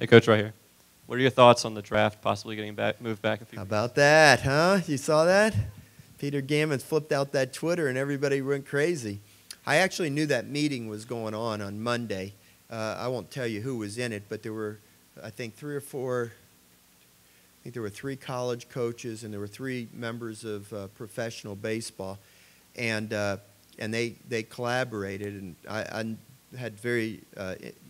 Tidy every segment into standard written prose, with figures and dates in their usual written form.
Hey, Coach, right here. What are your thoughts on the draft possibly getting moved back a few How weeks? about that, huh? You saw that? Peter Gammons flipped out that Twitter and everybody went crazy. I actually knew that meeting was going on Monday. I won't tell you who was in it, but there were, I think, three or four. I think there were 3 college coaches and there were 3 members of professional baseball, and they collaborated, and I had very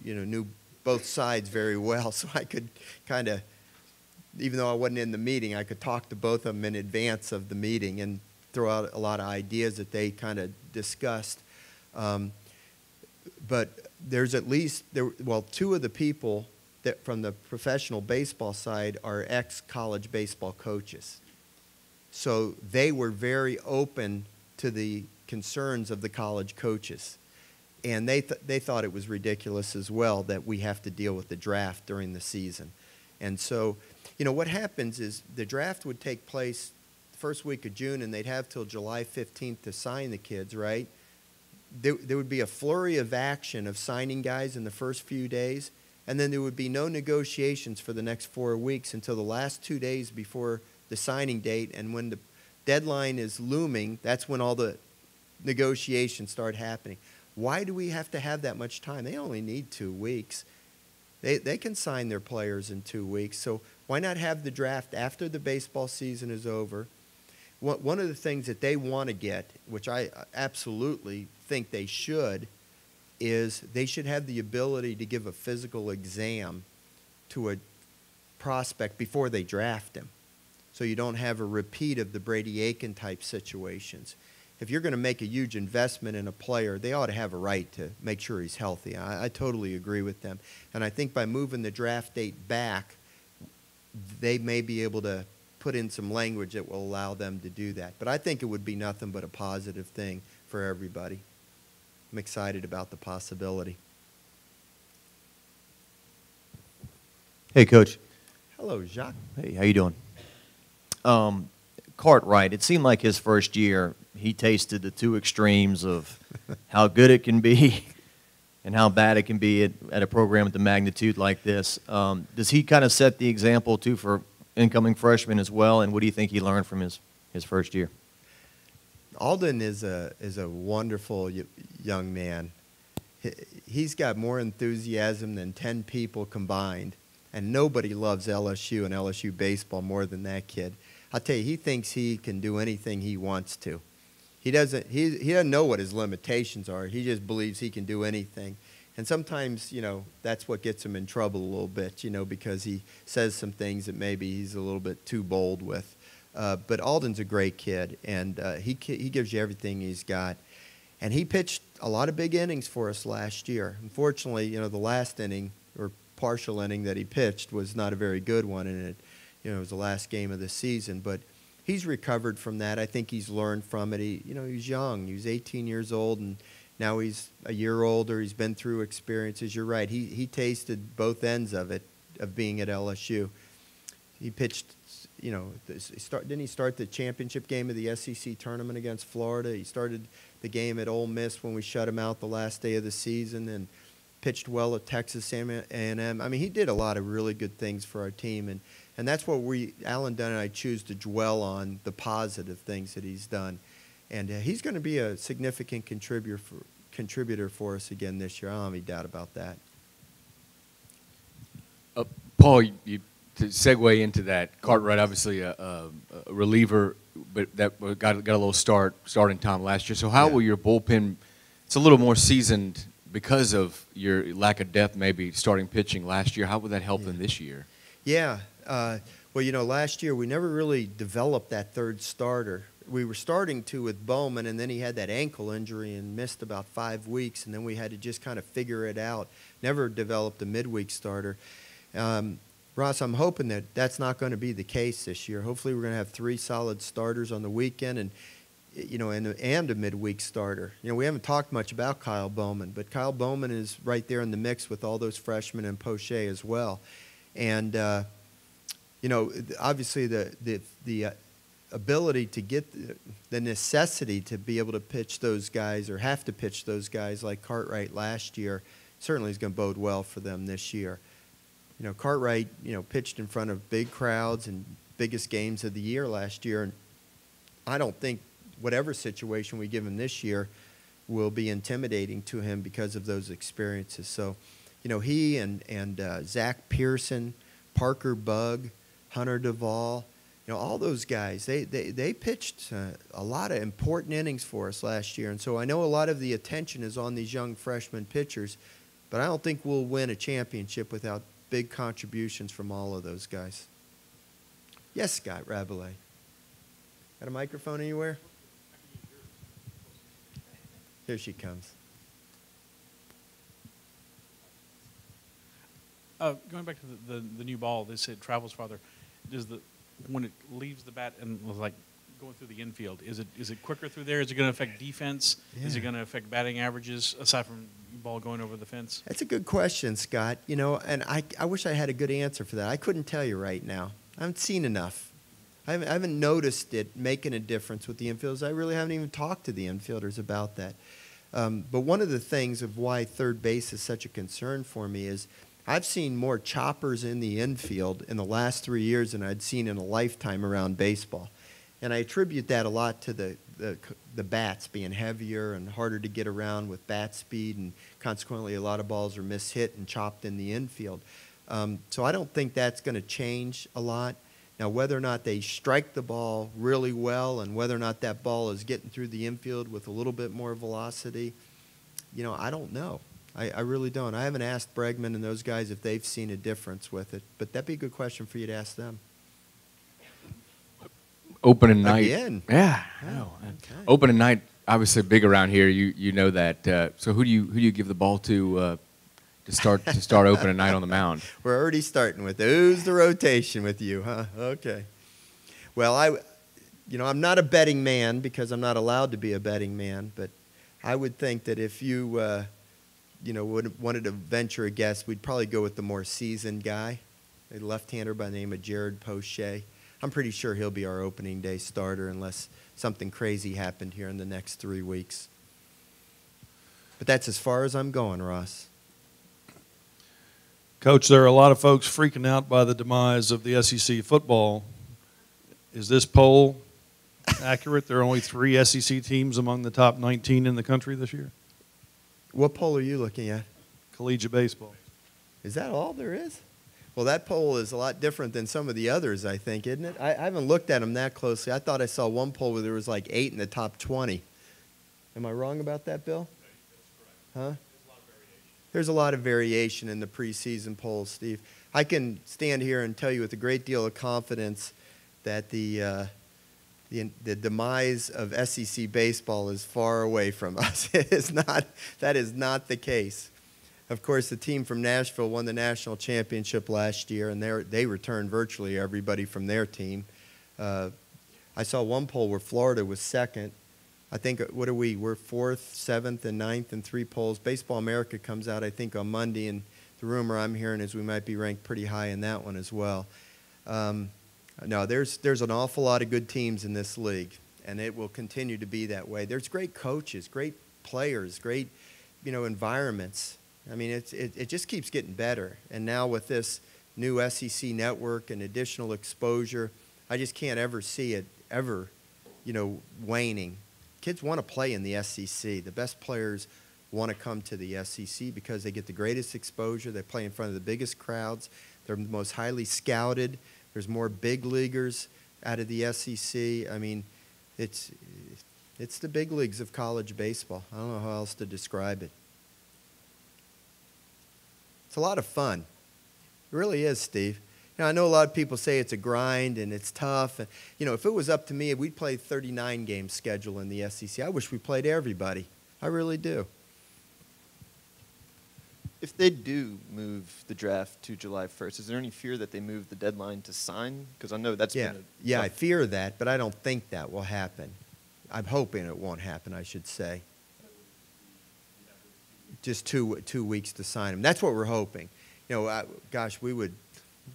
knew both sides very well, so I could kind of, even though I wasn't in the meeting, I could talk to both of them in advance of the meeting and throw out a lot of ideas that they kind of discussed. But there's at least, 2 of the people that from the professional baseball side are ex-college baseball coaches. So they were very open to the concerns of the college coaches. And they thought it was ridiculous as well that we have to deal with the draft during the season. And so, what happens is the draft would take place the first week of June, and they'd have till July 15th to sign the kids, right? There would be a flurry of action of signing guys in the first few days, and then there would be no negotiations for the next 4 weeks until the last 2 days before the signing date. And when the deadline is looming, that's when all the negotiations start happening. Why do we have to have that much time? They only need 2 weeks. They can sign their players in 2 weeks. So why not have the draft after the baseball season is over? One of the things that they want to get, which I absolutely think they should, is they should have the ability to give a physical exam to a prospect before they draft him, so you don't have a repeat of the Brady Aiken type situations. If you're going to make a huge investment in a player, they ought to have a right to make sure he's healthy. I totally agree with them. And I think by moving the draft date back, they may be able to put in some language that will allow them to do that. But I think it would be nothing but a positive thing for everybody. I'm excited about the possibility. Hey, Coach. Hello, Jacques. Hey, how you doing? Cartwright, it seemed like his first year, he tasted the 2 extremes of how good it can be and how bad it can be at a program at the magnitude like this. Does he kind of set the example, too, for incoming freshmen as well? And what do you think he learned from his first year? Alden is a wonderful young man. He's got more enthusiasm than 10 people combined, and nobody loves LSU and LSU baseball more than that kid. I'll tell you, he thinks he can do anything he wants to. He doesn't know what his limitations are. He just believes he can do anything. And sometimes, that's what gets him in trouble a little bit, because he says some things that maybe he's a little bit too bold with. But Alden's a great kid, and he gives you everything he's got. And he pitched a lot of big innings for us last year. Unfortunately, the last inning or partial inning that he pitched was not a very good one, and it was the last game of the season. But he's recovered from that. I think he's learned from it. He's young. He was 18 years old, and now he's a year older. He's been through experiences. You're right. He tasted both ends of it, of being at LSU. He pitched. Didn't he start the championship game of the SEC tournament against Florida? He started the game at Ole Miss when we shut him out the last day of the season, and pitched well at Texas A&M. I mean, he did a lot of really good things for our team, and that's what Alan Dunn and I choose to dwell on, the positive things that he's done. And he's going to be a significant contributor for us again this year. I don't have any doubt about that. Paul, to segue into that, Cartwright, obviously a reliever, but that got a little starting time last year. So how will your bullpen? It's a little more seasoned because of your lack of depth, maybe starting pitching last year. How would that help them this year? Yeah. Well, last year we never really developed that third starter. We were starting to with Bowman, and then he had that ankle injury and missed about 5 weeks, and then we had to just kind of figure it out. Never developed a midweek starter. Ross, I'm hoping that that's not going to be the case this year. Hopefully we're going to have 3 solid starters on the weekend and a midweek starter. We haven't talked much about Kyle Bowman, but Kyle Bowman is right there in the mix with all those freshmen and Poche as well. And, obviously the ability to get the necessity to be able to pitch those guys or have to pitch those guys like Cartwright last year certainly is going to bode well for them this year. Cartwright, pitched in front of big crowds and biggest games of the year last year. And I don't think whatever situation we give him this year will be intimidating to him because of those experiences. So, he and Zach Pearson, Parker Bugg, Hunter Duvall, all those guys, they pitched a lot of important innings for us last year. And so I know a lot of the attention is on these young freshman pitchers, but I don't think we'll win a championship without big contributions from all of those guys. Yes, Scott Rabelais. Got a microphone anywhere? Here she comes. Going back to the new ball, they said travels farther. When it leaves the bat and like going through the infield, is it quicker through there? Is it going to affect defense? Yeah. Is it going to affect batting averages aside from the ball going over the fence? That's a good question, Scott. And I wish I had a good answer for that. I couldn't tell you right now. I haven't seen enough. I haven't noticed it making a difference with the infielders. I really haven't even talked to the infielders about that. But one of the things of why third base is such a concern for me is I've seen more choppers in the infield in the last 3 years than I'd seen in a lifetime around baseball. And I attribute that a lot to the bats being heavier and harder to get around with bat speed, and consequently a lot of balls are mishit and chopped in the infield. So I don't think that's going to change a lot. Now, whether or not they strike the ball really well and whether or not that ball is getting through the infield with a little bit more velocity, I don't know. I really don't. I haven't asked Bregman and those guys if they've seen a difference with it, but that'd be a good question for you to ask them. Opening night. Again. Yeah. Oh, okay. Opening night, obviously big around here. You know that. So who do you give the ball to start opening night on the mound? We're already starting with who's the rotation with you, huh? Okay. Well, I'm not a betting man because I'm not allowed to be a betting man, but I would think that if you wanted to venture a guess, we'd probably go with the more seasoned guy, a left-hander by the name of Jared Poche. I'm pretty sure he'll be our opening day starter unless something crazy happened here in the next 3 weeks. But that's as far as I'm going, Ross. Coach, there are a lot of folks freaking out by the demise of the SEC football. Is this poll accurate? There are only 3 SEC teams among the top 19 in the country this year. What poll are you looking at? Collegiate baseball. Is that all there is? Well, that poll is a lot different than some of the others, I think, isn't it? I haven't looked at them that closely. I thought I saw one poll where there was like 8 in the top 20. Am I wrong about that, Bill? Huh? There's a lot of variation in the preseason polls, Steve. I can stand here and tell you with a great deal of confidence that the demise of SEC baseball is far away from us. That is not the case. Of course, the team from Nashville won the national championship last year, and they returned virtually everybody from their team. I saw one poll where Florida was second. I think, what are we? We're 4th, 7th, and 9th in 3 polls. Baseball America comes out, I think, on Monday, and the rumor I'm hearing is we might be ranked pretty high in that one as well. No, there's an awful lot of good teams in this league, and it will continue to be that way. There's great coaches, great players, great environments. I mean, it just keeps getting better. And now with this new SEC network and additional exposure, I just can't ever see it ever, waning. Kids want to play in the SEC. The best players want to come to the SEC because they get the greatest exposure. They play in front of the biggest crowds. They're the most highly scouted. There's more big leaguers out of the SEC. I mean, it's the big leagues of college baseball. I don't know how else to describe it. It's a lot of fun. It really is, Steve. I know a lot of people say it's a grind and it's tough. And, if it was up to me, we'd play 39-game schedule in the SEC. I wish we played everybody. I really do. If they do move the draft to July 1st, is there any fear that they move the deadline to sign? Because I know that's been Yeah, I fear that, but I don't think that will happen. I'm hoping it won't happen, I should say. Just two weeks to sign them. That's what we're hoping. Gosh, we would,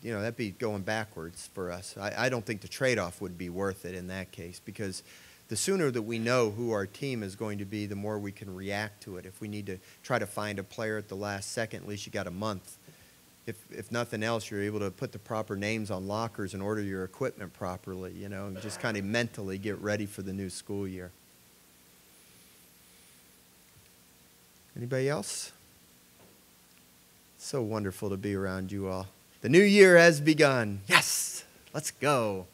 that'd be going backwards for us. I don't think the trade-off would be worth it in that case because the sooner that we know who our team is going to be, the more we can react to it. If we need to try to find a player at the last second, at least you got a month, if nothing else, you're able to put the proper names on lockers and order your equipment properly, you know, and just kind of mentally get ready for the new school year. Anybody else? So wonderful to be around you all. The new year has begun. Yes, let's go.